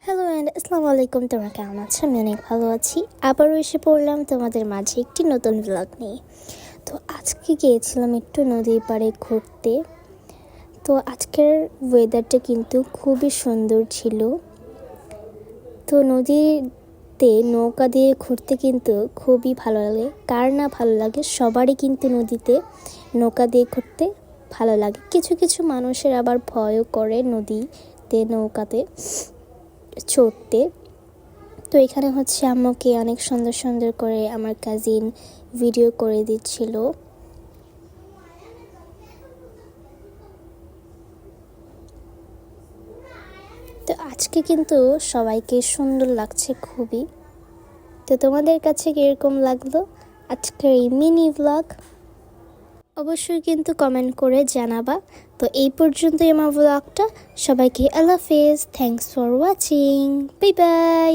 Hello and আসসালামু আলাইকুম। তোমরা কেমন আছো? আমি অনেক ভালো আছি। আবারও এসে পড়লাম তোমাদের মাঝে একটি নতুন ব্লগ নিয়ে। তো আজকে গিয়েছিলাম একটু নদীর পাড়ে ঘুরতে। তো আজকের ওয়েদারটা কিন্তু খুবই সুন্দর ছিল। তো নদীতে নৌকা দিয়ে ঘুরতে কিন্তু খুবই ভালো লাগে। কার না ভালো লাগে? সবারই কিন্তু নদীতে নৌকা দিয়ে ঘুরতে ভালো লাগে। কিছু কিছু মানুষের আবার ভয়ও করে নদীতে নৌকাতে চড়তে। তো এখানে হচ্ছে আম্মুকে অনেক সুন্দর সুন্দর করে আমার কাজিন ভিডিও করে দিচ্ছিল। তো আজকে কিন্তু সবাইকে সুন্দর লাগছে খুবই। তো তোমাদের কাছে কীরকম লাগলো আজকের এই মিনি ব্লগ? অবশ্যই কিন্তু কমেন্ট করে জানাবা। তো এই পর্যন্তই আমার ব্লগটা। সবাইকে আল্লাহ হাফেজ। Thanks for watching. Bye bye.